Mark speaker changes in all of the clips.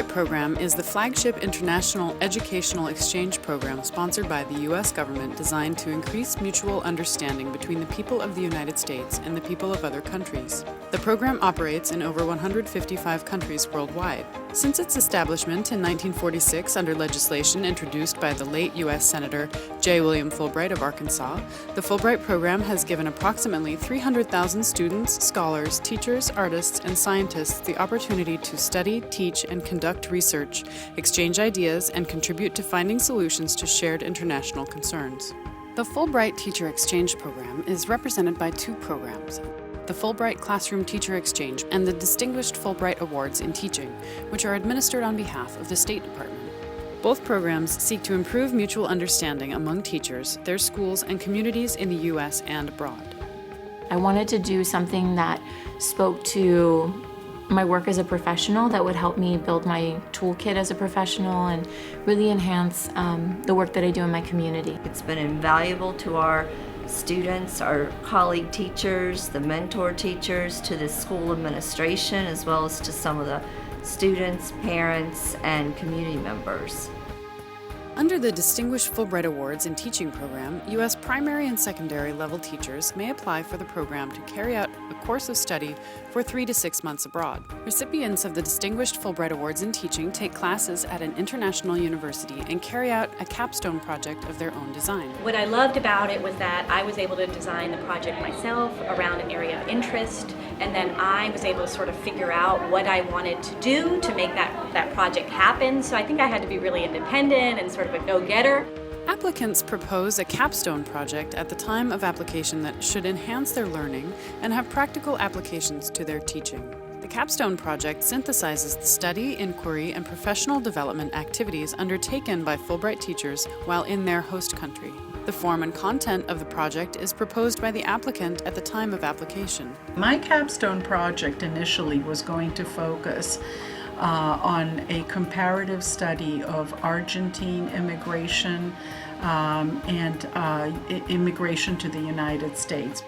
Speaker 1: Fulbright program is the flagship international educational exchange program sponsored by the U.S. government designed to increase mutual understanding between the people of the United States and the people of other countries. The program operates in over 155 countries worldwide. Since its establishment in 1946 under legislation introduced by the late U.S. Senator J. William Fulbright of Arkansas, the Fulbright program has given approximately 300,000 students, scholars, teachers, artists, and scientists the opportunity to study, teach, and conduct research, exchange ideas, and contribute to finding solutions to shared international concerns. The Fulbright Teacher Exchange Program is represented by two programs: the Fulbright Classroom Teacher Exchange and the Distinguished Fulbright Awards in Teaching, which are administered on behalf of the State Department. Both programs seek to improve mutual understanding among teachers, their schools, and communities in the U.S. and abroad.
Speaker 2: I wanted to do something that spoke to my work as a professional, that would help me build my toolkit as a professional and really enhance the work that I do in my community.
Speaker 3: It's been invaluable to our students, our colleague teachers, the mentor teachers, to the school administration, as well as to some of the students, parents, and community members.
Speaker 1: Under the Distinguished Fulbright Awards in Teaching program, U.S. primary and secondary level teachers may apply for the program to carry out a course of study for 3 to 6 months abroad. Recipients of the Distinguished Fulbright Awards in Teaching take classes at an international university and carry out a capstone project of their own design.
Speaker 4: What I loved about it was that I was able to design the project myself around an area of interest, and then I was able to sort of figure out what I wanted to do to make that project happen. So I think I had to be really independent and sort of a go-getter.
Speaker 1: Applicants propose a capstone project at the time of application that should enhance their learning and have practical applications to their teaching. The capstone project synthesizes the study, inquiry, and professional development activities undertaken by Fulbright teachers while in their host country. The form and content of the project is proposed by the applicant at the time of application.
Speaker 5: My capstone project initially was going to focus on a comparative study of Argentine immigration and immigration to the United States.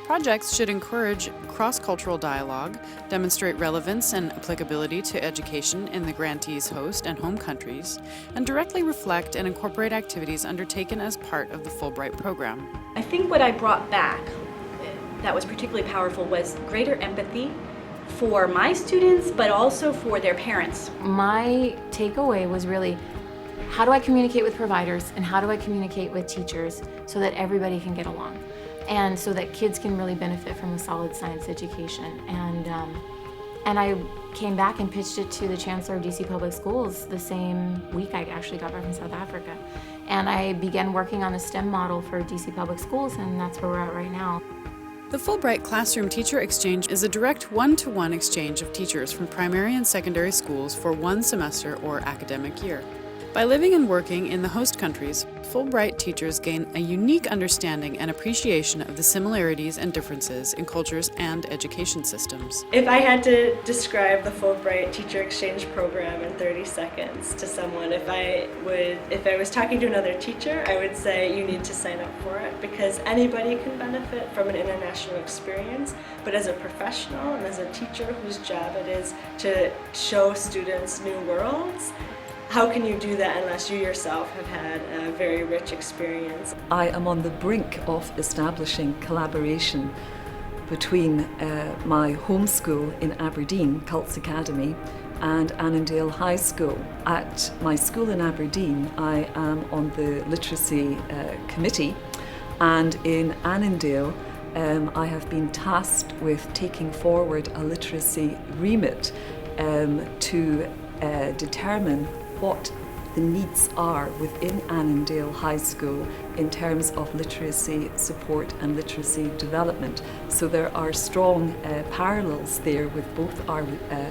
Speaker 1: Projects should encourage cross-cultural dialogue, demonstrate relevance and applicability to education in the grantee's host and home countries, and directly reflect and incorporate activities undertaken as part of the Fulbright program.
Speaker 4: I think what I brought back that was particularly powerful was greater empathy for my students, but also for their parents.
Speaker 2: My takeaway was really, how do I communicate with providers and how do I communicate with teachers so that everybody can get along and so that kids can really benefit from a solid science education. And I came back and pitched it to the Chancellor of DC Public Schools the same week I actually got back from South Africa. And I began working on the STEM model for DC Public Schools, and that's where we're at right now.
Speaker 1: The Fulbright Classroom Teacher Exchange is a direct one-to-one exchange of teachers from primary and secondary schools for one semester or academic year. By living and working in the host countries, Fulbright teachers gain a unique understanding and appreciation of the similarities and differences in cultures and education systems.
Speaker 6: If I had to describe the Fulbright Teacher Exchange Program in 30 seconds to someone, if I was talking to another teacher, I would say you need to sign up for it, because anybody can benefit from an international experience. But as a professional and as a teacher whose job it is to show students new worlds, how can you do that unless you yourself have had a very rich experience?
Speaker 7: I am on the brink of establishing collaboration between my home school in Aberdeen, Cults Academy, and Annandale High School. At my school in Aberdeen, I am on the literacy committee, and in Annandale, I have been tasked with taking forward a literacy remit to determine what the needs are within Annandale High School in terms of literacy support and literacy development. So there are strong parallels there with both our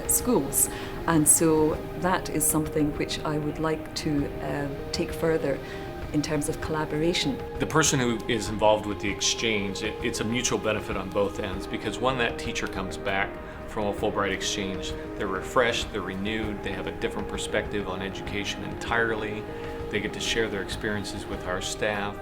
Speaker 7: schools, and so that is something which I would like to take further in terms of collaboration.
Speaker 8: The person who is involved with the exchange, it's a mutual benefit on both ends, because when that teacher comes back from a Fulbright exchange, they're refreshed, they're renewed, they have a different perspective on education entirely, they get to share their experiences with our staff.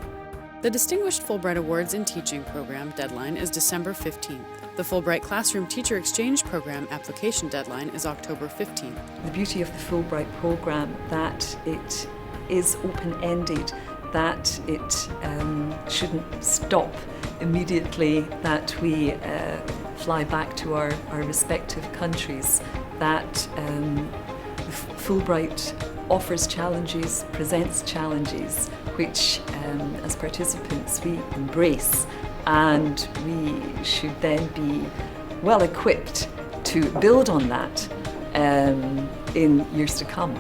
Speaker 1: The Distinguished Fulbright Awards in Teaching program deadline is December 15th. The Fulbright Classroom Teacher Exchange Program application deadline is October 15th.
Speaker 7: The beauty of the Fulbright program that it is open-ended, that it shouldn't stop immediately, that we fly back to our respective countries, that Fulbright offers challenges, presents challenges, which as participants we embrace, and we should then be well equipped to build on that in years to come.